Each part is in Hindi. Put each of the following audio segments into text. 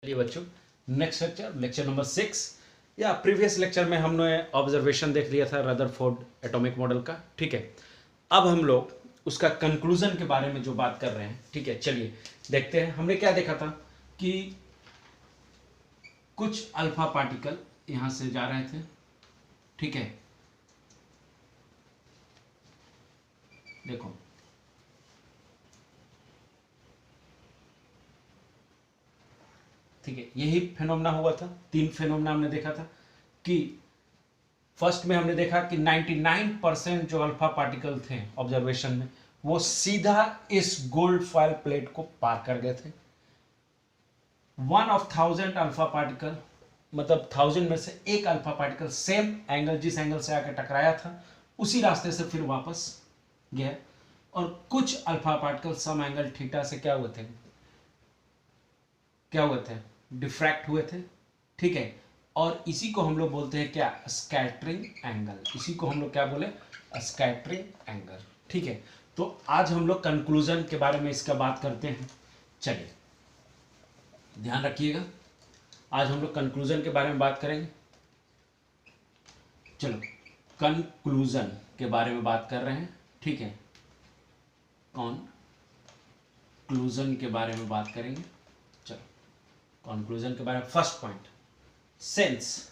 चलिए बच्चों, नेक्स्ट लेक्चर नंबर 6। या प्रीवियस लेक्चर में हमने ऑब्जर्वेशन देख लिया था रदरफोर्ड एटॉमिक मॉडल का। ठीक है, अब हम लोग उसका कंक्लूजन के बारे में जो बात कर रहे हैं। ठीक है, चलिए देखते हैं। हमने क्या देखा था कि कुछ अल्फा पार्टिकल यहां से जा रहे थे। ठीक है, देखो ठीक है, यही फेनोमेना हुआ था। तीन फेनोमेना हमने देखा था कि फर्स्ट में हमने देखा कि 99% जो अल्फा पार्टिकल थे ऑब्जर्वेशन में, वो सीधा इस गोल्ड फॉयल प्लेट को पार कर गए थे। 1/1000 अल्फा पार्टिकल, मतलब 1000 में से एक अल्फा पार्टिकल सेम एंगल, जिस एंगल से आकर टकराया था उसी रास्ते से फिर वापस गया। और कुछ alpha particle some angle theta से क्या हुए थे, डिफ्रैक्ट हुए थे। ठीक है, और इसी को हम लोग बोलते हैं क्या, स्कैटरिंग एंगल। इसी को हम लोग क्या बोले, स्कैटरिंग एंगल। ठीक है, तो आज हम लोग कंक्लूजन के बारे में इसका बात करते हैं। चलिए ध्यान रखिएगा, आज हम लोग कंक्लूजन के बारे में बात करेंगे। चलो कंक्लूजन के बारे में बात कर रहे हैं। ठीक है, कंक्लूजन के बारे में बात करेंगे। चलो कंक्लूजन के बारे में first point, since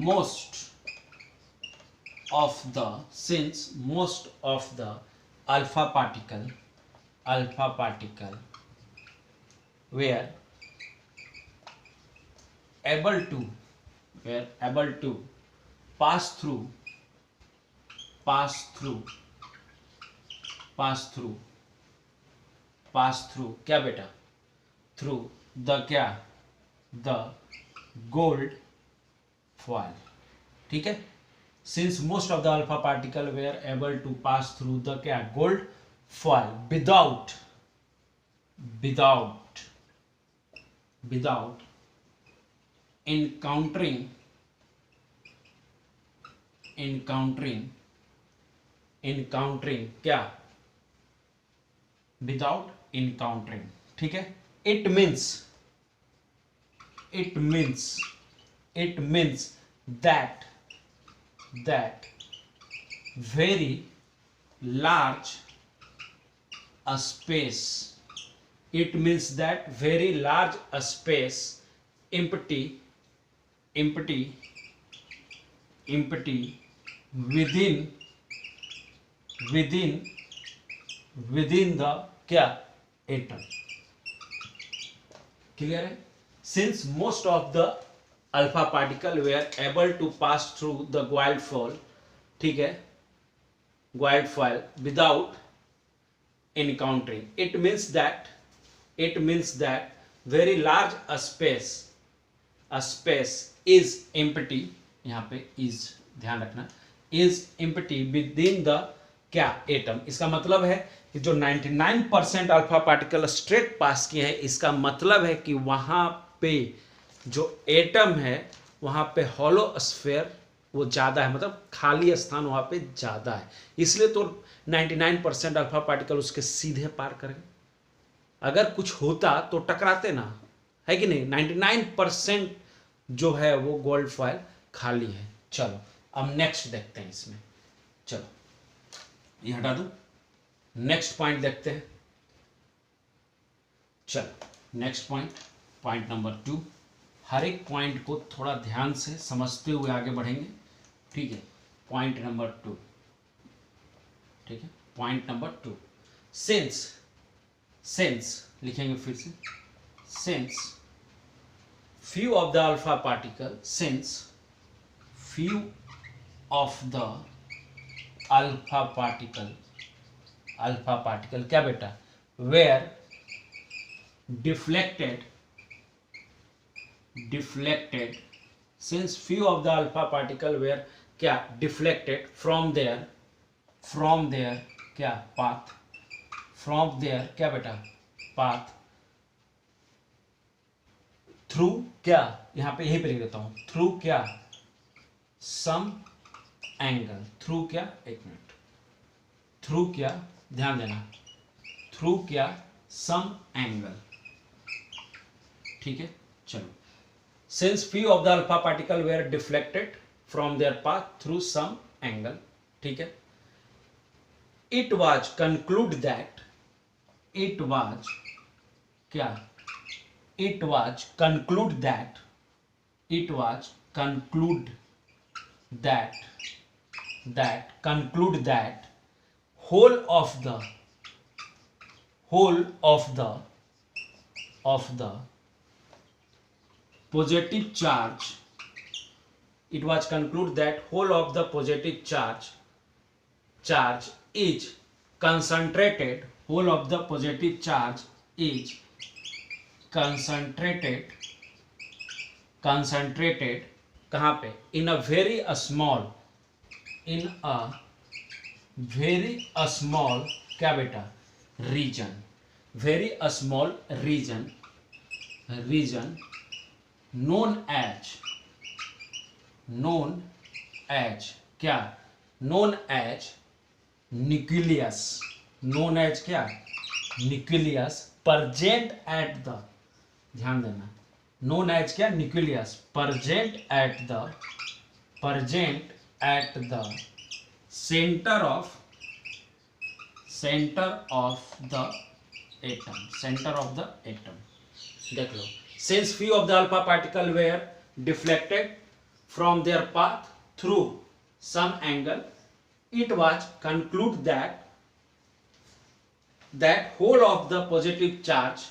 most of the alpha particle were able to pass through क्या बेटा, through the क्या, द गोल्ड फॉयल। ठीक है, since most of the alpha particle were able to pass through the क्या, गोल्ड फॉयल विदाउट इनकाउंटरिंग क्या, विदाउट इनकाउंटरिंग। ठीक है, it means that very large a space, empty within the क्या, एटम। क्लियर है, since most of the alpha particle were able to pass through the gold foil. ठीक है, gold foil without encountering, it means that very large a space is empty, यहाँ पे is ध्यान रखना, is empty within the क्या, एटम। इसका मतलब है कि जो 99% अल्फा पार्टिकल स्ट्रेट पास किए हैं, इसका मतलब है कि वहां पे जो एटम है वहां पे हॉलो स्फीयर वो ज़्यादा है, मतलब खाली स्थान वहाँ पे ज़्यादा है, इसलिए तो 99% अल्फा पार्टिकल उसके सीधे पार करेंगे। अगर कुछ होता तो टकराते ना, है कि नहीं। 99% जो है वो गोल्ड फॉयल खाली है। चलो अब नेक्स्ट देखते हैं इसमें। चलो ये हटा दो, नेक्स्ट पॉइंट देखते हैं। चलो नेक्स्ट पॉइंट नंबर 2। हर एक पॉइंट को थोड़ा ध्यान से समझते हुए आगे बढ़ेंगे। ठीक है, पॉइंट नंबर 2। ठीक है, पॉइंट नंबर 2, सेंस लिखेंगे फिर से, since few of the alpha particle, since few of the alpha particle क्या बेटा, were deflected, since few of the alpha particle were क्या, deflected from their क्या, path, from their क्या बेटा, path, through क्या, यहां पे यही पे लिख देता हूं, through क्या, some angle, through क्या, एक मिनट, थ्रू क्या, ध्यान देना, थ्रू क्या, सम एंगल, ठीक है, चलो, since few of the alpha particle were deflected from their path through some angle, ठीक है, it was conclude that, it was क्या, it was conclude that, it was conclude that, that conclude that whole of the positive charge, it was concluded that whole of the positive charge is concentrated, whole of the positive charge is concentrated कहाँ पे, in a very small, in a very small क्या बेटा, region, very small region known as क्या, known as nucleus, known as क्या, nucleus present at the, ध्यान देना, known as क्या, nucleus present at the center of the atom, देख लो, since few of the alpha particle were deflected from their path through some angle, it was concluded that whole of the positive charge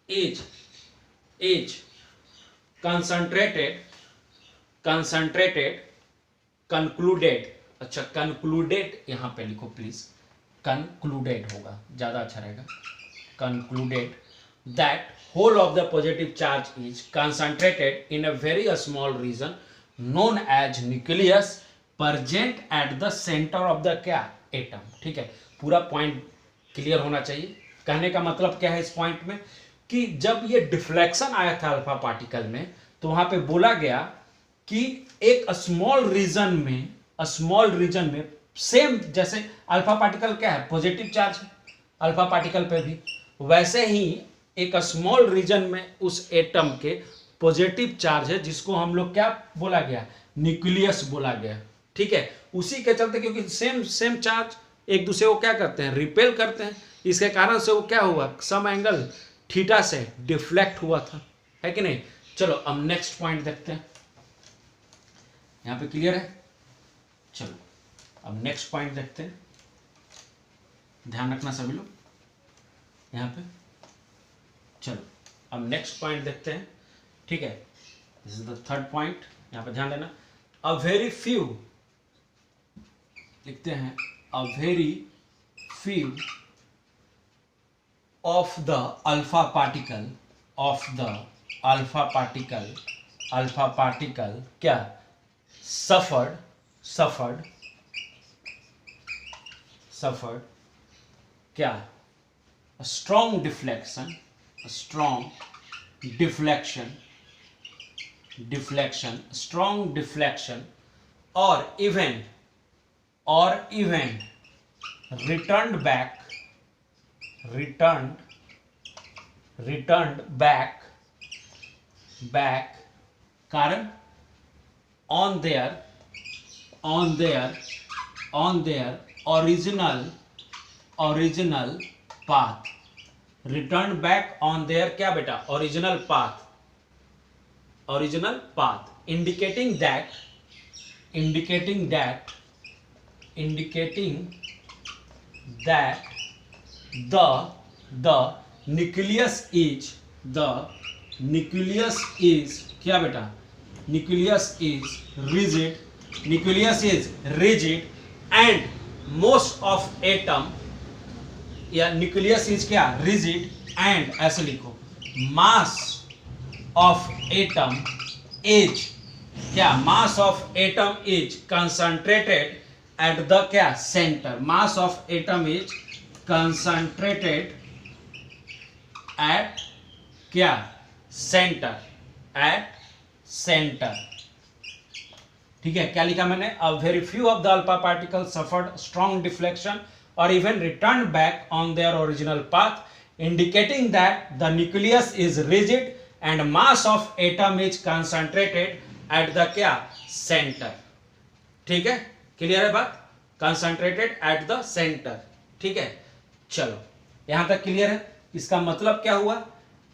is concluded, अच्छा concluded यहां पे लिखो प्लीज, concluded होगा, ज्यादा अच्छा रहेगा, concluded that whole of the positive charge is concentrated in a very small region known as nucleus present at the center of the क्या, atom, ठीक है, पूरा पॉइंट क्लियर होना चाहिए। कहने का मतलब क्या है इस पॉइंट में, कि जब ये डिफ्लेक्शन आया था अल्फा पार्टिकल में, तो वहां पे बोला गया कि एक स्मॉल रीजन में सेम, जैसे अल्फा पार्टिकल क्या है, पॉजिटिव चार्ज है अल्फा पार्टिकल पे भी, वैसे ही एक स्मॉल रीजन में उस एटम के पॉजिटिव चार्ज है, जिसको हम लोग क्या बोला गया, न्यूक्लियस बोला गया, ठीक है। उसी के चलते, क्योंकि सेम चार्ज एक दूसरे को क्या करते हैं, रिपेल करते हैं, इसके कारण से वो क्या हुआ, सम एंगल थीटा से डिफ्लेक्ट हुआ था, है कि नहीं। चलो अब नेक्स्ट पॉइंट देखते हैं, यहां पे क्लियर है। चलो अब नेक्स्ट पॉइंट देखते हैं, ध्यान रखना सभी लोग यहां पे। चलो अब नेक्स्ट पॉइंट देखते हैं, ठीक है, this is the third point, यहां पे ध्यान देना। अ वेरी फ्यू लिखते हैं, अ very few of the alpha particle क्या, suffered क्या, a strong deflection or even returned back कारण on their original path, returned back on their क्या बेटा, original path, indicating that the nucleus is क्या बेटा, nucleus is rigid and most of atom, या nucleus is क्या, rigid and ऐसे लिखो, mass of atom is क्या, mass of atom is concentrated at the क्या, center, mass of atom is concentrated at क्या, center, ठीक है। क्या लिखा मैंने, a very few of the alpha particle suffered strong deflection और even return back on their original path, indicating that the nucleus is rigid and mass of atom is concentrated at the क्या सेंटर। ठीक है, क्लियर है बात, कंसंट्रेटेड एट द सेंटर। ठीक है, चलो यहां तक क्लियर है। इसका मतलब क्या हुआ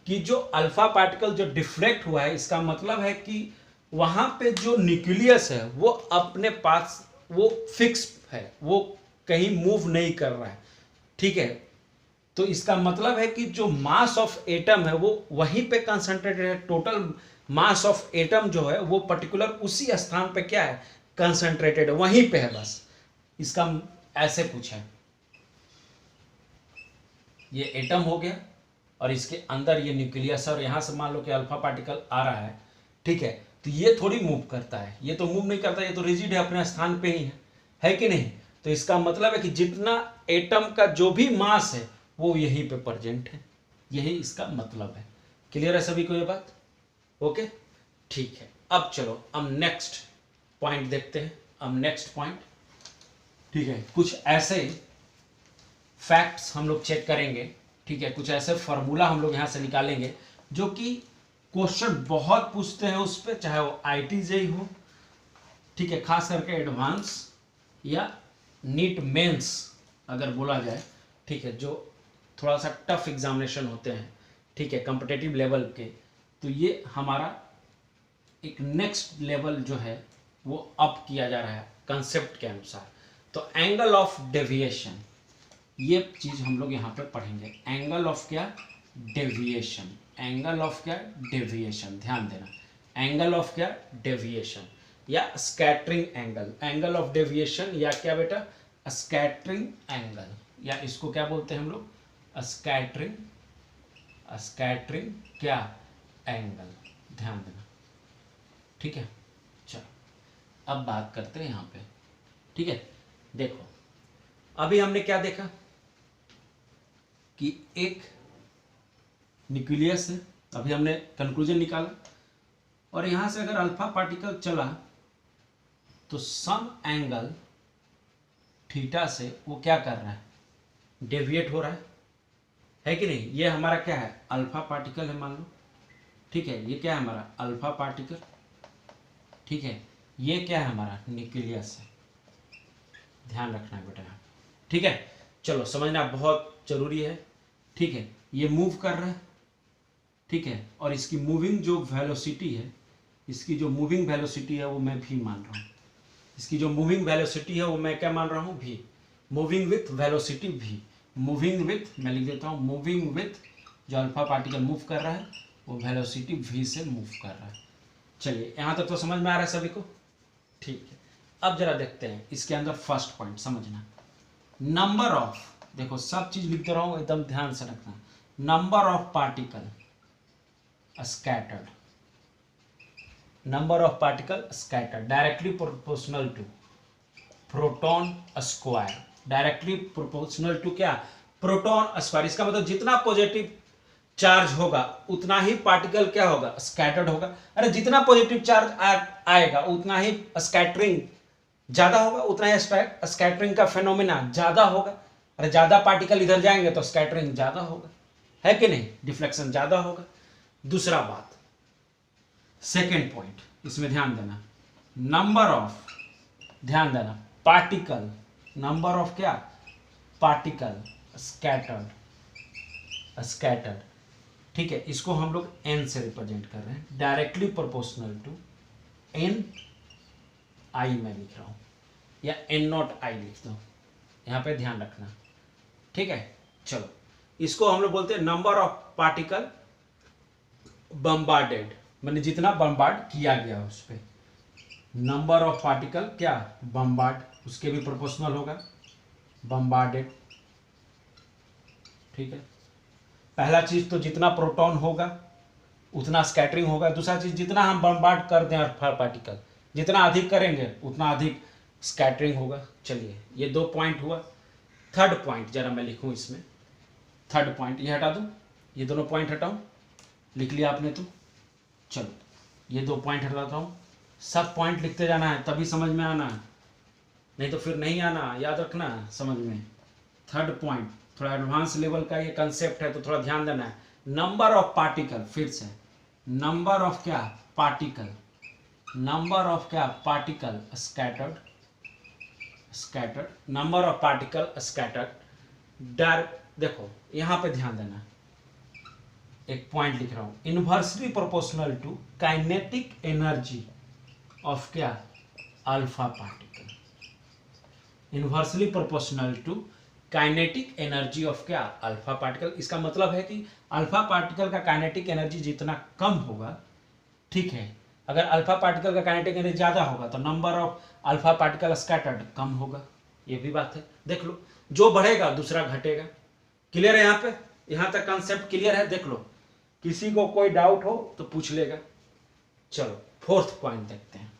कि जो अल्फा पार्टिकल जो डिफ्लेक्ट हुआ है, इसका मतलब है कि वहां पे जो न्यूक्लियस है वो अपने पास वो फिक्स है, वो कहीं मूव नहीं कर रहा है। ठीक है, तो इसका मतलब है कि जो मास ऑफ एटम है वो वहीं पे कंसंट्रेटेड है। टोटल मास ऑफ एटम जो है वो पर्टिकुलर उसी स्थान पे क्या है, कंसंट्रेटेड है, वहीं पे है बस। इसका ऐसे पूछा है, ये एटम हो गया और इसके अंदर ये न्यूक्लियस है और यहां से मान लो कि अल्फा पार्टिकल आ रहा है। ठीक है, तो ये थोड़ी मूव करता है, ये तो मूव नहीं करता, ये तो रिजिड है, अपने स्थान पे ही है कि नहीं। तो इसका मतलब है कि जितना एटम का जो भी मास है वो यहीं पे प्रेजेंट है, यही इसका मतलब है। क्लियर है सभी को ये बात? ओके, ठीक है। अब चलो हम नेक्स्ट पॉइंट देखते हैं। अब नेक्स्ट पॉइंट, ठीक है, कुछ ऐसे फैक्ट्स हम लोग चेक करेंगे। ठीक है, कुछ ऐसे फार्मूला हम लोग यहाँ से निकालेंगे जो कि क्वेश्चन बहुत पूछते हैं उस पर, चाहे वो IIT JEE हो, ठीक है, खास करके एडवांस या नीट मेंस अगर बोला जाए। ठीक है, जो थोड़ा सा टफ एग्जामिनेशन होते हैं, ठीक है, कॉम्पिटिटिव लेवल के, तो ये हमारा एक नेक्स्ट लेवल जो है वो अप किया जा रहा है कंसेप्ट के अनुसार। तो एंगल ऑफ डेविएशन, ये चीज हम लोग यहाँ पे पढ़ेंगे। एंगल ऑफ क्या, डेविएशन। एंगल ऑफ क्या, डेविएशन, ध्यान देना, एंगल ऑफ क्या, डेविएशन या scattering angle. Angle of deviation या क्या बेटा, स्कैटरिंग एंगल, या इसको क्या बोलते हैं हम लोग, स्कैटरिंग, स्कैटरिंग क्या एंगल, ध्यान देना। ठीक है, चलो अब बात करते हैं यहाँ पे। ठीक है, देखो अभी हमने क्या देखा कि एक न्यूक्लियस है, अभी हमने कंक्लूजन निकाला, और यहां से अगर अल्फा पार्टिकल चला तो सम एंगल थीटा से वो क्या कर रहा है, डेविएट हो रहा है कि नहीं। ये हमारा क्या है, अल्फा पार्टिकल है मान लो। ठीक है, ये क्या है हमारा अल्फा पार्टिकल। ठीक है, ये क्या है हमारा न्यूक्लियस है, ध्यान रखना है बेटा। ठीक है, चलो समझना बहुत जरूरी है। ठीक है, ये मूव कर रहा है, ठीक है, और इसकी मूविंग जो वेलोसिटी है, इसकी जो मूविंग वेलोसिटी है वो मैं भी मान रहा हूँ। इसकी जो मूविंग वेलोसिटी है वो मैं क्या मान रहा हूँ, भी। मूविंग विथ वेलोसिटी भी, मूविंग विथ, मैं लिख देता हूँ, मूविंग विथ, जो अल्फा पार्टिकल मूव कर रहा है वो वेलोसिटी v से मूव कर रहा है। चलिए यहाँ तक तो समझ में आ रहा है सभी को? ठीक है, अब जरा देखते हैं इसके अंदर फर्स्ट पॉइंट समझना, नंबर ऑफ, देखो सब चीज लिखते रहा हूँ, एकदम ध्यान से रखना। Number of particle scattered, number of particle scattered directly proportional to proton square, directly proportional to क्या, प्रोटॉन स्क्वायर। इसका मतलब जितना पॉजिटिव चार्ज होगा उतना ही पार्टिकल क्या होगा, स्कैटर्ड होगा। अरे जितना पॉजिटिव चार्ज आएगा उतना ही स्कैटरिंग ज्यादा होगा, उतना ही स्कैटरिंग का फेनोमेना ज्यादा होगा। अरे ज्यादा पार्टिकल इधर जाएंगे तो स्कैटरिंग ज्यादा होगा, है कि नहीं, डिफ्लेक्शन ज्यादा होगा। दूसरा बात, सेकेंड पॉइंट, इसमें ध्यान देना, नंबर ऑफ, ध्यान देना, पार्टिकल, नंबर ऑफ क्या, पार्टिकल स्कैटर्ड, स्कैटर्ड। ठीक है, इसको हम लोग n से रिप्रेजेंट कर रहे हैं, directly proportional to n i मैं लिख रहा हूं, या n0 i लिख दो, यहां पे ध्यान रखना। ठीक है, चलो इसको हम लोग बोलते हैं नंबर ऑफ पार्टिकल बम्बार्डेड, मैंने जितना बम्बार्ड किया गया उस पर, नंबर ऑफ पार्टिकल क्या, बम्बार्ड, उसके भी प्रोपोर्शनल होगा, बम्बार्डेड। ठीक है, पहला चीज तो जितना प्रोटॉन होगा उतना स्कैटरिंग होगा। दूसरा चीज जितना हम बम्बार्ड कर दें अल्फा पार्टिकल, जितना अधिक करेंगे उतना अधिक स्कैटरिंग होगा। चलिए ये 2 पॉइंट हुआ। थर्ड पॉइंट जरा मैं लिखूं इसमें, थर्ड पॉइंट ये हटा दूं, ये दोनों पॉइंट हटाऊं, लिख लिया आपने तो, चलो ये 2 पॉइंट हटाता हूं। सब पॉइंट लिखते जाना है तभी समझ में आना है, नहीं तो फिर नहीं आना, याद रखना समझ में। थर्ड पॉइंट थोड़ा एडवांस लेवल का ये कंसेप्ट है तो थोड़ा ध्यान देना है। नंबर ऑफ पार्टिकल, फिर से नंबर ऑफ क्या, पार्टिकल, नंबर ऑफ क्या, particle scattered, number of particle scattered direct. देखो यहां पे ध्यान देना, एक पॉइंट लिख रहा हूं, inversely proportional to kinetic energy of क्या, alpha particle, inversely proportional to kinetic energy of क्या, अल्फा पार्टिकल। इसका मतलब है कि अल्फा पार्टिकल का काइनेटिक एनर्जी जितना कम होगा, ठीक है, अगर अल्फा पार्टिकल का काइनेटिक एनर्जी ज्यादा होगा तो number of alpha particle scattered कम होगा। ये भी बात है, देख लो, जो बढ़ेगा दूसरा घटेगा। क्लियर है यहाँ पे, यहाँ तक कंसेप्ट क्लियर है। देख लो, किसी को कोई डाउट हो तो पूछ लेगा। चलो फोर्थ पॉइंट देखते हैं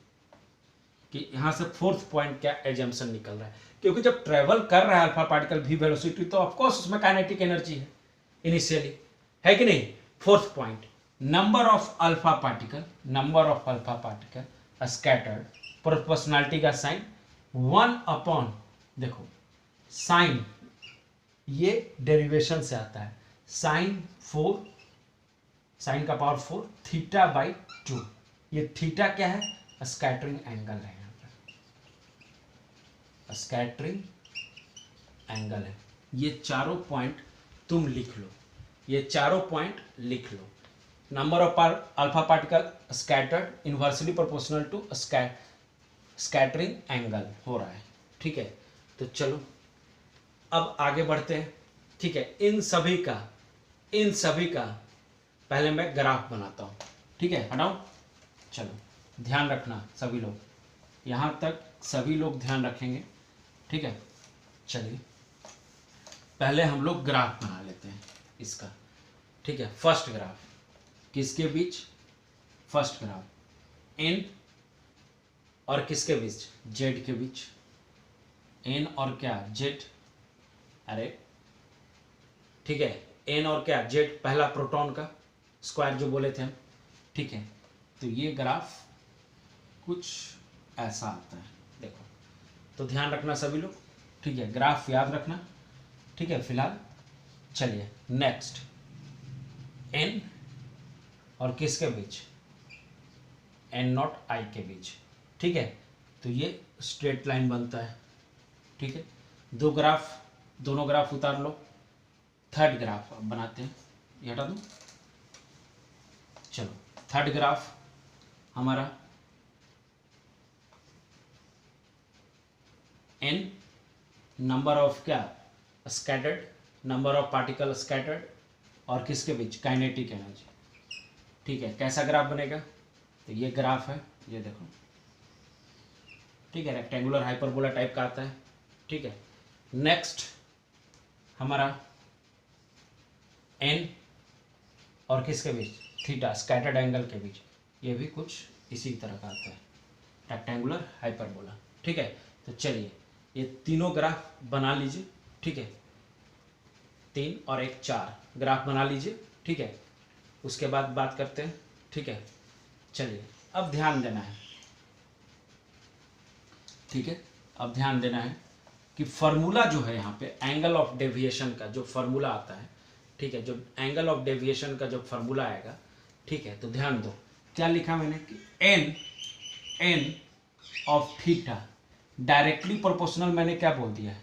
कि यहाँ से फोर्थ पॉइंट क्या एजम्पशन निकल रहा है, क्योंकि जब ट्रेवल कर रहा है अल्फा पार्टिकल भी वेलोसिटी, तो ऑफकोर्स उसमें काइनेटिक एनर्जी है इनिशियली, है कि नहीं। Fourth point, number of alpha particle, number of alpha particle scattered, proportionality का साइन 1 अपॉन, देखो साइन ये डेरिवेशन से आता है, साइन 4, साइन का पावर 4 थीटा बाई 2। ये थीटा क्या है, स्कैटरिंग एंगल है, यहाँ पे स्कैटरिंग एंगल है। ये चारों पॉइंट तुम लिख लो, ये चारों पॉइंट लिख लो। Number of alpha particle scattered inversely proportional to scattering angle हो रहा है, ठीक है। तो चलो अब आगे बढ़ते हैं, ठीक है। इन सभी का पहले मैं ग्राफ बनाता हूं, ठीक है, हटाओ। चलो ध्यान रखना सभी लोग, यहां तक सभी लोग ध्यान रखेंगे, ठीक है। चलिए पहले हम लोग ग्राफ बना लेते हैं इसका, ठीक है। फर्स्ट ग्राफ किसके बीच, फर्स्ट ग्राफ एन और किसके बीच, जेड के बीच, एन और क्या, जेड, अरे ठीक है, एन और क्या, जेड, पहला प्रोटॉन का स्क्वायर जो बोले थे हम, ठीक है। तो ये ग्राफ कुछ ऐसा आता है, देखो, तो ध्यान रखना सभी लोग, ठीक है, ग्राफ याद रखना, ठीक है। फिलहाल चलिए नेक्स्ट, एन और किसके बीच, एन नॉट आई के बीच, ठीक है। तो ये स्ट्रेट लाइन बनता है, ठीक है। दोनों ग्राफ उतार लो। थर्ड ग्राफ अब बनाते हैं, ये हटा दूं। चलो थर्ड ग्राफ हमारा एन, नंबर ऑफ क्या, scattered, number of particle scattered, और किसके बीच, काइनेटिक एनर्जी, ठीक है। कैसा ग्राफ बनेगा, तो ये ग्राफ है, ये देखो, ठीक है, रेक्टेंगुलर हाइपरबोला टाइप का आता है, ठीक है। नेक्स्ट हमारा एन और किसके बीच, थीटा, स्कैटर्ड एंगल के बीच, ये भी कुछ इसी तरह का आता है, रेक्टेंगुलर हाइपरबोला, ठीक है। तो चलिए ये तीनों ग्राफ बना लीजिए, ठीक है, 3 और 1 4 ग्राफ बना लीजिए, ठीक है। उसके बाद बात करते हैं, ठीक है। चलिए अब ध्यान देना है, ठीक है, अब ध्यान देना है कि फॉर्मूला जो है यहाँ पे एंगल ऑफ डेविएशन का जो फॉर्मूला आता है, ठीक है, जो एंगल ऑफ डेविएशन का जो फॉर्मूला आएगा, ठीक है, तो ध्यान दो क्या लिखा मैंने कि n of theta directly proportional, मैंने क्या बोल दिया है,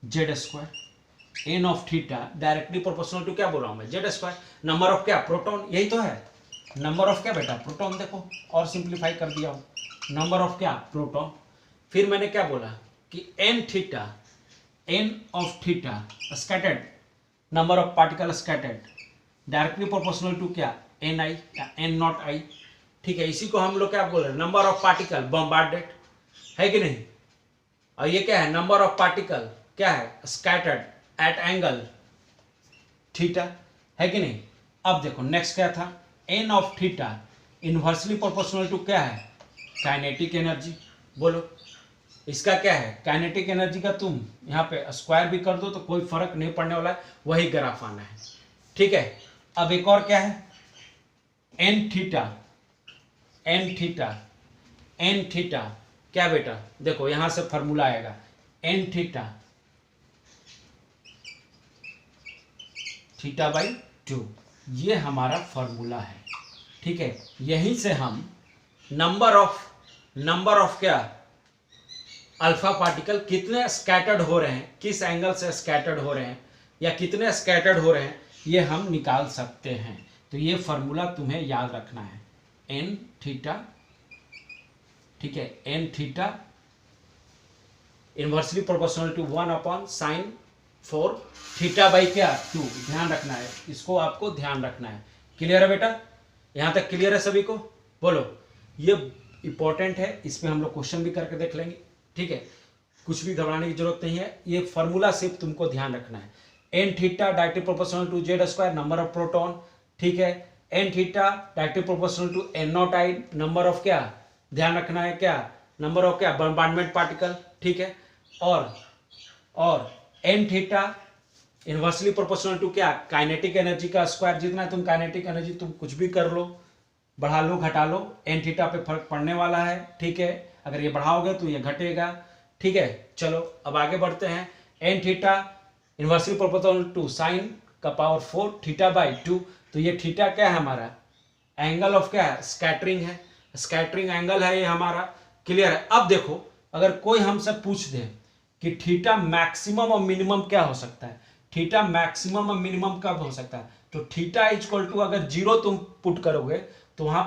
Z square, n of theta directly proportional to क्या बोल रहा हूँ मैं, जेड स्क्वायर, नंबर ऑफ क्या, प्रोटॉन, यही तो है, नंबर ऑफ क्या बेटा, प्रोटॉन, देखो और सिंप्लीफाई कर दिया हूँ, नंबर ऑफ क्या, प्रोटॉन। फिर मैंने क्या बोला कि n theta, n of theta scattered, number of particle scattered directly proportional to क्या, एन आई या एन नॉट आई, ठीक है। इसी को हम लोग क्या बोल रहे हैं, नंबर ऑफ पार्टिकल बॉम्बार्डेड, है कि नहीं। और ये क्या है, नंबर ऑफ पार्टिकल क्या है, स्कैटर्ड एट एंगल थीटा, है कि नहीं। अब देखो नेक्स्ट क्या था, n of theta inversely proportional to क्या है, काइनेटिक एनर्जी, बोलो इसका क्या है, काइनेटिक एनर्जी का तुम यहाँ पे स्क्वायर भी कर दो तो कोई फर्क नहीं पड़ने वाला है, वही ग्राफ आना है, ठीक है। अब एक और क्या है, n theta, n theta, n theta क्या बेटा, देखो यहां से फॉर्मूला आएगा, एन थीटा, थीटा बाई 2, ये हमारा फॉर्मूला है, ठीक है, यहीं से हम नंबर ऑफ क्या अल्फा पार्टिकल कितने स्कैटर्ड हो रहे हैं, किस एंगल से स्कैटर्ड हो रहे हैं या कितने स्कैटर्ड हो रहे हैं, ये हम निकाल सकते हैं। तो ये फॉर्मूला तुम्हें याद रखना है, एन थीटा, ठीक है, n theta inversely proportional to 1/sin 4 theta by क्या 2, ध्यान रखना है, इसको आपको ध्यान रखना है। क्लियर है बेटा, यहां तक क्लियर है सभी को? बोलो, ये इंपॉर्टेंट है, इसमें हम लोग क्वेश्चन भी करके देख लेंगे, ठीक है, कुछ भी घबराने की जरूरत नहीं है, ये फॉर्मूला सिर्फ तुमको ध्यान रखना है। N theta directly proportional to Z square number of proton, ठीक है, n theta directly proportional to n not I number of क्या, ध्यान रखना है क्या, नंबर ऑफ क्या बॉम्बार्डमेंट पार्टिकल, ठीक है, और n theta inversely proportional to क्या काइनेटिक एनर्जी का स्क्वायर, जितना तुम काइनेटिक एनर्जी तुम कुछ भी कर लो, बढ़ा लो घटा लो, एन थीटा पे फर्क पड़ने वाला है, ठीक है, अगर ये बढ़ाओगे तो ये घटेगा, ठीक है। चलो अब आगे बढ़ते हैं, n theta inversely proportional to sine का पावर 4 थीटा बाई 2, तो ये थीटा क्या है हमारा एंगल ऑफ क्या है स्कैटरिंग है, स्कैटरिंग एंगल है ये हमारा, क्लियर है। अब देखो अगर कोई हमसे पूछ दे कि थीटा मैक्सिमम और मिनिमम क्या हो सकता है, थीटा मैक्सिमम और मिनिमम कब हो सकता है, तो थीटा इक्वल टू अगर 0 तुम पुट करोगे तो वहां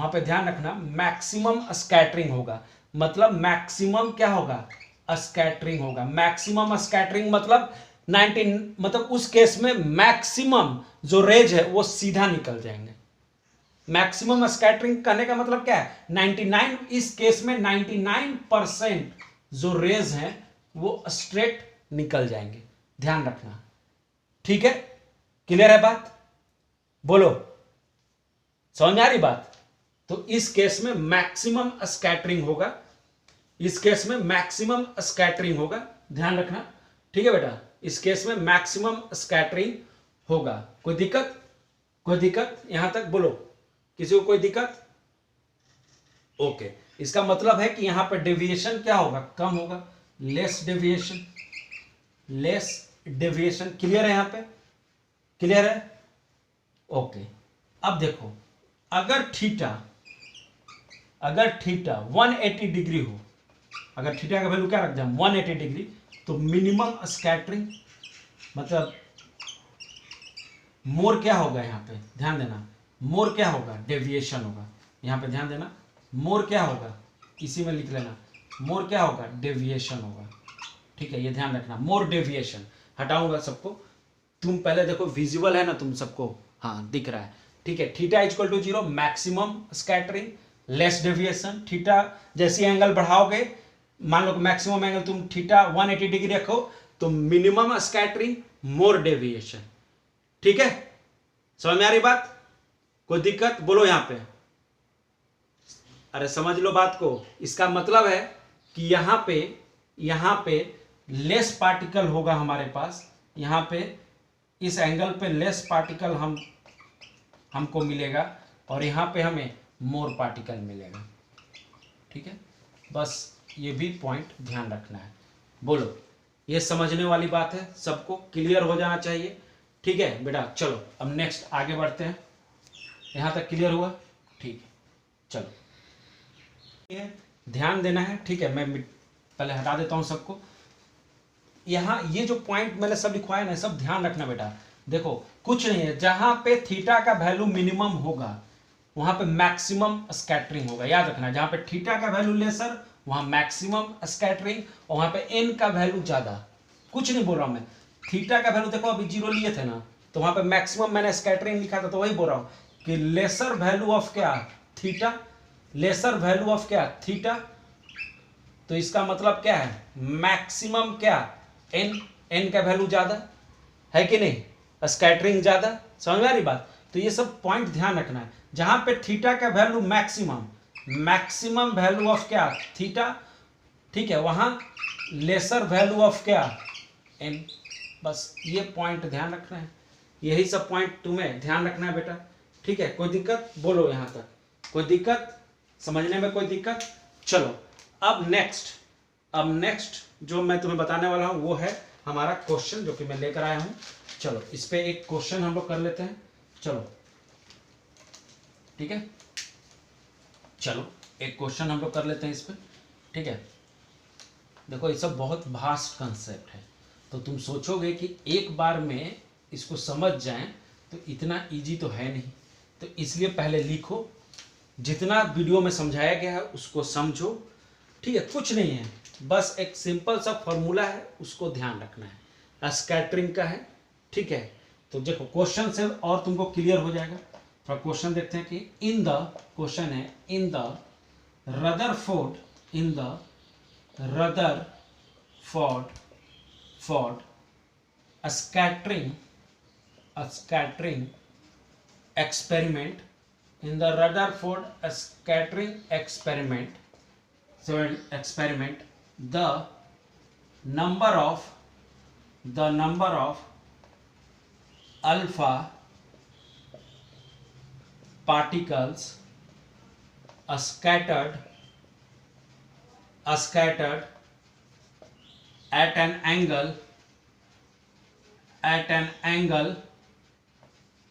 पे ध्यान रखना मैक्सिमम स्कैटरिंग होगा, मतलब मैक्सिमम क्या होगा स्कैटरिंग होगा, मैक्सिमम स्कैटरिंग मतलब 19, मतलब उस केस में मैक्सिमम जो रेज है वो सीधा निकल जाएंगे। मैक्सिमम स्कैटरिंग करने का मतलब क्या है 99, इस केस में 99% जो रेज हैं वो स्ट्रेट निकल जाएंगे, ध्यान रखना, ठीक है, क्लियर है बात? बोलो, समझ आ रही बात? तो इस केस में मैक्सिमम स्कैटरिंग होगा, इस केस में मैक्सिमम स्कैटरिंग होगा, ध्यान रखना, ठीक है बेटा, इस केस में मैक्सिमम स्कैटरिंग होगा। कोई दिक्कत? कोई दिक्कत यहां तक? बोलो, किसी को कोई दिक्कत? ओके, इसका मतलब है कि यहां पर डेविएशन क्या होगा कम होगा, less deviation, less deviation, clear है? यहां पे क्लियर है? ओके, अब देखो अगर थीटा 180 डिग्री हो, अगर थीटा का वैल्यू क्या रख जाए 180 डिग्री, तो मिनिमम स्कैटरिंग मतलब मोर क्या होगा, यहां पे ध्यान देना, मोर क्या होगा डेविएशन होगा, यहां पे ध्यान देना, मोर क्या होगा इसी में लिख लेना, मोर क्या होगा डेविएशन होगा, ठीक है, ये ध्यान रखना, मोर डेविएशन। हटाऊंगा सबको, तुम पहले देखो विजुअल है ना तुम सबको, हाँ दिख रहा है, ठीक है। Theta equal to 0 maximum scattering less deviation, theta जैसी एंगल बढ़ाओगे, मान लो मैक्सिमम एंगल तुम थीटा 180 डिग्री रखो तो मिनिमम स्कैटरिंग मोर डेविएशन, ठीक है, समझ में आ रही बात? कोई दिक्कत? बोलो यहां पे, अरे समझ लो बात को, इसका मतलब है कि यहां पे लेस पार्टिकल होगा हमारे पास, यहां पे इस एंगल पे लेस पार्टिकल हमको मिलेगा और यहां पे हमें मोर पार्टिकल मिलेगा, ठीक है, बस ये भी पॉइंट ध्यान रखना है। बोलो, ये समझने वाली बात है, सबको क्लियर हो जाना चाहिए, ठीक है बेटा। चलो अब नेक्स्ट आगे बढ़ते हैं, यहां तक क्लियर हुआ? ठीक है, चलो ध्यान देना है, ठीक है, मैं पहले हटा देता हूं सबको, यहां ये जो पॉइंट मैंने सब लिखवाया ना, सब ध्यान रखना बेटा। देखो कुछ नहीं है, जहां पे थीटा का वैल्यू मिनिमम होगा वहां पे मैक्सिमम स्कैटरिंग होगा, याद रखना, जहां पे थीटा का वैल्यू लेसर वहां मैक्सिमम स्कैटरिंग, और वहां पे एन का वैल्यू ज्यादा, कुछ नहीं बोल रहा हूं मैं, थीटा का वैल्यू देखो अभी 0 लिए थे ना, तो वहां पे मैक्सिमम मैंने स्कैटरिंग लिखा था, तो वही बोल रहा हूं कि लेसर वैल्यू ऑफ क्या थीटा, लेसर वैल्यू ऑफ क्या थीटा, तो इसका मतलब क्या है मैक्सिमम क्या एन का वैल्यू ज्यादा है कि नहीं, स्कैटरिंग ज्यादा, समझ में आ रही बात? तो ये सब पॉइंट ध्यान रखना है, जहां पे थीटा का वैल्यू मैक्सिमम वैल्यू ऑफ क्या थीटा, ठीक है, वहां लेसर वैल्यू ऑफ क्या एन, बस ये पॉइंट ध्यान रखना है, यही सब पॉइंट तुम्हें ध्यान रखना है बेटा, ठीक है। कोई दिक्कत? बोलो यहां तक, कोई दिक्कत समझने में? कोई दिक्कत? चलो अब नेक्स्ट जो मैं तुम्हें बताने वाला हूं वो है हमारा क्वेश्चन जो कि मैं लेकर आया हूं। चलो इस पे एक क्वेश्चन हम लोग कर लेते हैं। चलो ठीक है, चलो एक क्वेश्चन हम लोग कर लेते हैं इस पर। ठीक है, देखो ये सब बहुत वास्ट कंसेप्ट है, तो तुम सोचोगे कि एक बार में इसको समझ जाएं तो इतना इजी तो है नहीं, तो इसलिए पहले लिखो, जितना वीडियो में समझाया गया है उसको समझो। ठीक है, कुछ नहीं है, बस एक सिंपल सा फॉर्मूला है, उसको ध्यान रखना है, स्कैटरिंग का है। ठीक है, तो देखो क्वेश्चन से और तुमको क्लियर हो जाएगा। थोड़ा क्वेश्चन देखते हैं कि इन द, क्वेश्चन है in the Rutherford, in the Rutherford scattering experiment, in the Rutherford scattering experiment, the number of alpha particles scattered at an angle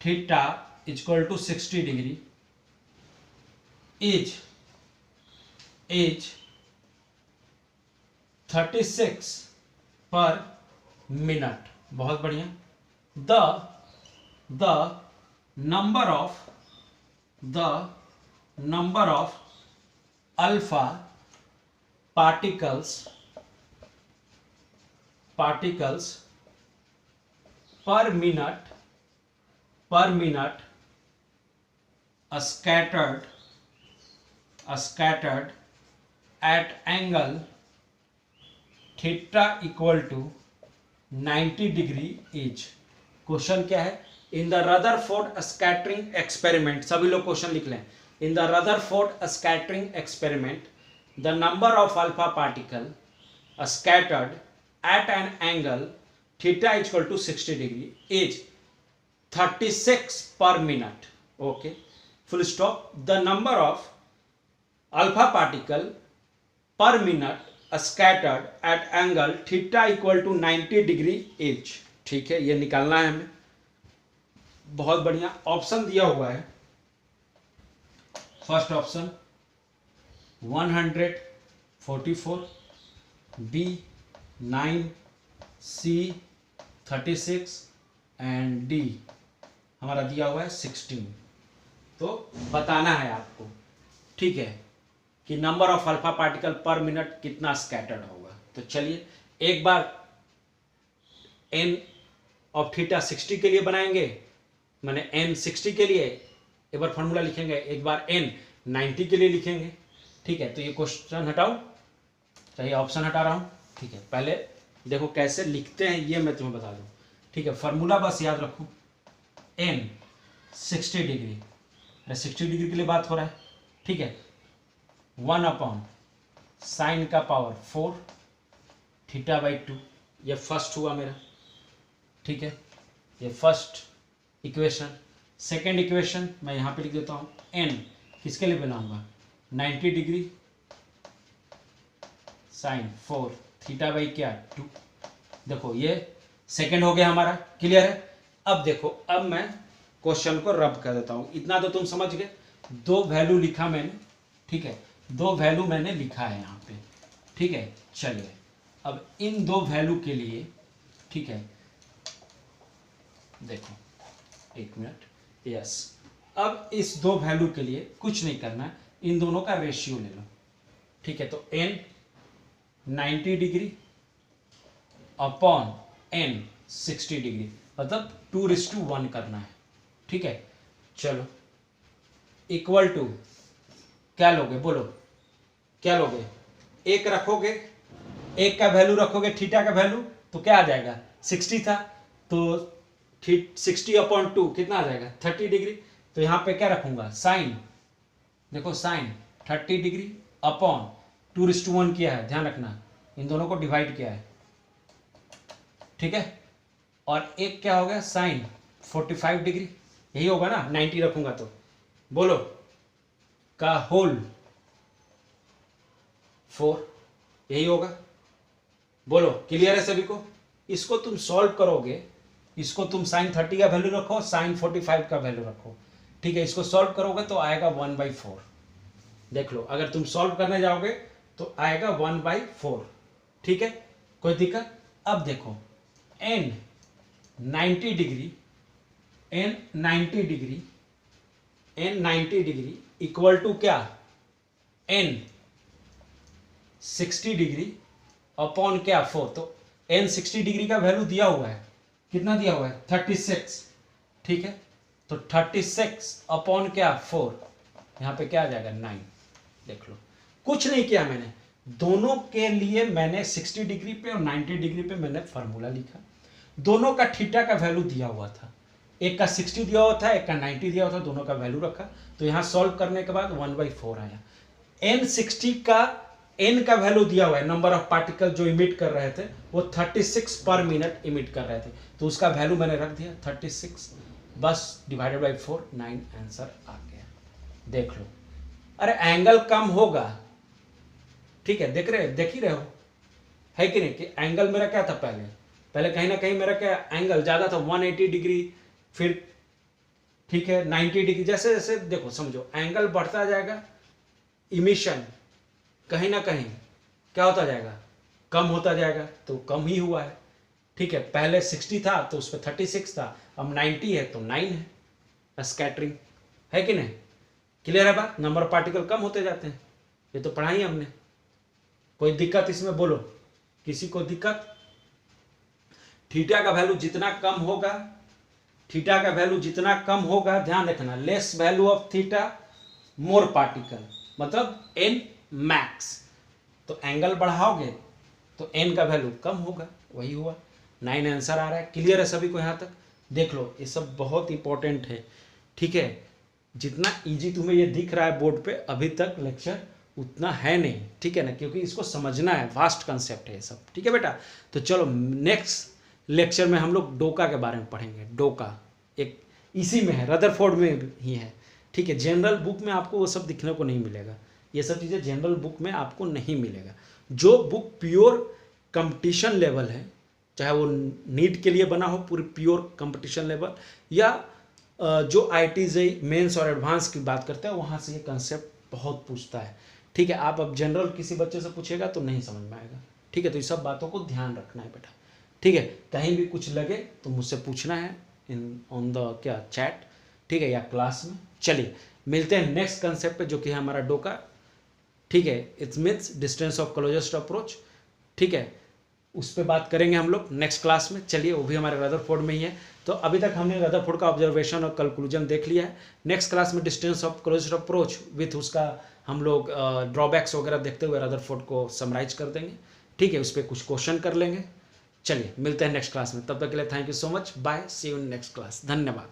theta is equal to 60 degree is 36 per minute। बहुत बढ़िया। the number of alpha particles per minute scattered at angle theta equal to 90 degree is। Question क्या है? In the Rutherford scattering experiment, सभी लोग क्वेश्चन लिख लें। In the Rutherford scattering experiment the number of alpha particle scattered at an angle theta is equal to 60 degree is 36 per minute। okay, full stop। the number of alpha particle per minute scattered at angle theta equal to 90 degree is। ठीक है, ये निकालना है हमें। बहुत बढ़िया, ऑप्शन दिया हुआ है। First option 144, B 9, C 36 and D हमारा दिया हुआ है 16। तो बताना है आपको, ठीक है, कि नंबर ऑफ अल्फा पार्टिकल पर मिनट कितना स्कैटर्ड होगा। तो चलिए एक बार एन ऑफ थीटा 60 के लिए बनाएंगे, मैंने एन 60 के लिए एक बार फॉर्मूला लिखेंगे, एक बार एन 90 के लिए लिखेंगे। ठीक है, तो ये क्वेश्चन हटाओ, चाहिए ऑप्शन हटा रहा हूँ। ठीक है, पहले देखो कैसे लिखते हैं ये मैं तुम्हें बता दूँ। ठीक है, फार्मूला बस याद रखो, एन 60 डिग्री, 60 डिग्री के लिए बात हो रहा है। ठीक है, 1/sin का पावर 4 θ/2, ये फर्स्ट हुआ मेरा। ठीक है, ये फर्स्ट इक्वेशन। सेकेंड इक्वेशन मैं यहाँ पे लिख देता हूँ, एन किसके लिए बनाऊंगा, 90 डिग्री sin 4 θ/2। देखो ये सेकेंड हो गया हमारा, क्लियर है। अब देखो, अब मैं क्वेश्चन को रब कर देता हूँ। इतना तो तुम समझ गए, दो वैल्यू लिखा मैंने। ठीक है, दो वैल्यू मैंने लिखा है यहाँ पे। ठीक है, चलिए अब इन दो वैल्यू के लिए, ठीक है, देखो एक मिनट, यस, अब इस दो वैल्यू के लिए कुछ नहीं करना है, इन दोनों का रेशियो ले लो। ठीक है, तो n 90 degree upon n 60 degree, मतलब 2:1 करना है। ठीक है, चलो इक्वल टू क्या लोगे, बोलो क्या लोगे, एक रखोगे, एक का वैल्यू रखोगे, थीटा का वैल्यू, तो क्या आ जाएगा, 60 था, तो 60/2 कितना आ जाएगा, 30 डिग्री। तो यहाँ पे क्या रखूंगा, साइन, देखो साइन 30 डिग्री अपॉन 2:1 किया है, ध्यान रखना, इन दोनों को डिवाइड किया है। ठीक है, और एक क्या हो गया, साइन 45 डिग्री, यही होगा ना, 90 रखूंगा तो, बोलो का होल 4, यही होगा, बोलो क्लियर है सभी को। इसको तुम सॉल्व करोगे, इसको तुम साइन 30 का वैल्यू रखो, साइन 45 का वैल्यू रखो, ठीक है, इसको सॉल्व करोगे तो आएगा 1/4। देख लो, अगर तुम सॉल्व करने जाओगे तो आएगा 1/4। ठीक है, कोई दिक्कत? अब देखो n 90 degree, n 90 degree, n 90 degree equal to क्या, n 60 डिग्री अपॉन क्या 4। तो n 60 डिग्री का वैल्यू दिया हुआ है, कितना दिया हुआ है 36। ठीक है, तो 36 अपॉन क्या 4, यहाँ पे क्या आ जाएगा 9। देख लो, कुछ नहीं किया मैंने, दोनों के लिए मैंने 60 डिग्री पे और 90 डिग्री पे मैंने फार्मूला लिखा। दोनों का थीटा का वैल्यू दिया हुआ था, एक का 60 दिया हुआ था, एक का 90 दिया हुआ था, दोनों का वैल्यू रखा। तो यहाँ सॉल्व करने के बाद 1/4 आया। n 60 का n का वैल्यू दिया हुआ है, नंबर ऑफ पार्टिकल जो इमिट कर रहे थे वो 36 पर मिनट इमिट कर रहे थे, तो उसका वैल्यू मैंने रख दिया 36, बस डिवाइडेड बाई 4, 9 आंसर आ गया। देख लो, अरे एंगल कम होगा, ठीक है, देख ही रहे हो, है कि नहीं, कि एंगल मेरा क्या था, पहले कहीं ना कहीं मेरा क्या एंगल ज़्यादा था 180 डिग्री, फिर ठीक है 90 डिग्री, जैसे जैसे देखो समझो एंगल बढ़ता जाएगा, इमिशन कहीं ना कहीं क्या होता जाएगा, कम होता जाएगा, तो कम ही हुआ है। ठीक है, पहले 60 था तो उस पर 36 था, अब 90 है तो 9 है स्कैटरिंग, है कि नहीं? क्लियर है बात? नंबर ऑफ पार्टिकल कम होते जाते हैं, ये तो पढ़ा ही हमने। कोई दिक्कत इसमें बोलो, किसी को दिक्कत? थीटा का वैल्यू जितना कम होगा, थीटा का वैल्यू जितना कम होगा, ध्यान रखना, less value of theta more particle, मतलब n मैक्स। तो एंगल बढ़ाओगे तो n का वैल्यू कम होगा, वही हुआ। 9 आंसर आ रहा है। क्लियर है सभी को यहाँ तक? देख लो, ये सब बहुत इंपॉर्टेंट है। ठीक है, जितना इजी तुम्हें ये दिख रहा है बोर्ड पे, अभी तक लेक्चर उतना है नहीं, ठीक है ना, क्योंकि इसको समझना है, वास्ट कंसेप्ट है ये सब। ठीक है बेटा, तो चलो नेक्स्ट लेक्चर में हम लोग डोका के बारे में पढ़ेंगे। डोका एक इसी में है, रदरफोर्ड में ही है। ठीक है, जनरल बुक में आपको वो सब दिखने को नहीं मिलेगा, ये सब चीज़ें जनरल बुक में आपको नहीं मिलेगा। जो बुक प्योर कंपटीशन लेवल है, चाहे वो नीट के लिए बना हो पूरी प्योर कंपटीशन लेवल, या जो IIT मेंस और एडवांस की बात करते हैं, वहाँ से ये कंसेप्ट बहुत पूछता है। ठीक है, आप अब जनरल किसी बच्चे से पूछेगा तो नहीं समझ में आएगा। ठीक है, तो ये सब बातों को ध्यान रखना है बेटा। ठीक है, कहीं भी कुछ लगे तो मुझसे पूछना है ऑन द क्या चैट, ठीक है, या क्लास में। चलिए मिलते हैं नेक्स्ट कंसेप्ट पे, जो कि है हमारा डोका। ठीक है, it's means distance of closest approach. ठीक है, उस पर बात करेंगे हम लोग नेक्स्ट क्लास में। चलिए, वो भी हमारे रदरफोर्ड में ही है। तो अभी तक हमने रदरफोर्ड का ऑब्जर्वेशन और कंक्लूजन देख लिया है। नेक्स्ट क्लास में distance of closest approach with उसका हम लोग ड्रॉबैक्स वगैरह देखते हुए रदरफोर्ड को समराइज कर देंगे। ठीक है, उस पर कुछ क्वेश्चन कर लेंगे। चलिए मिलते हैं नेक्स्ट क्लास में, तब तक के लिए thank you so much, bye, see you in next class, धन्यवाद।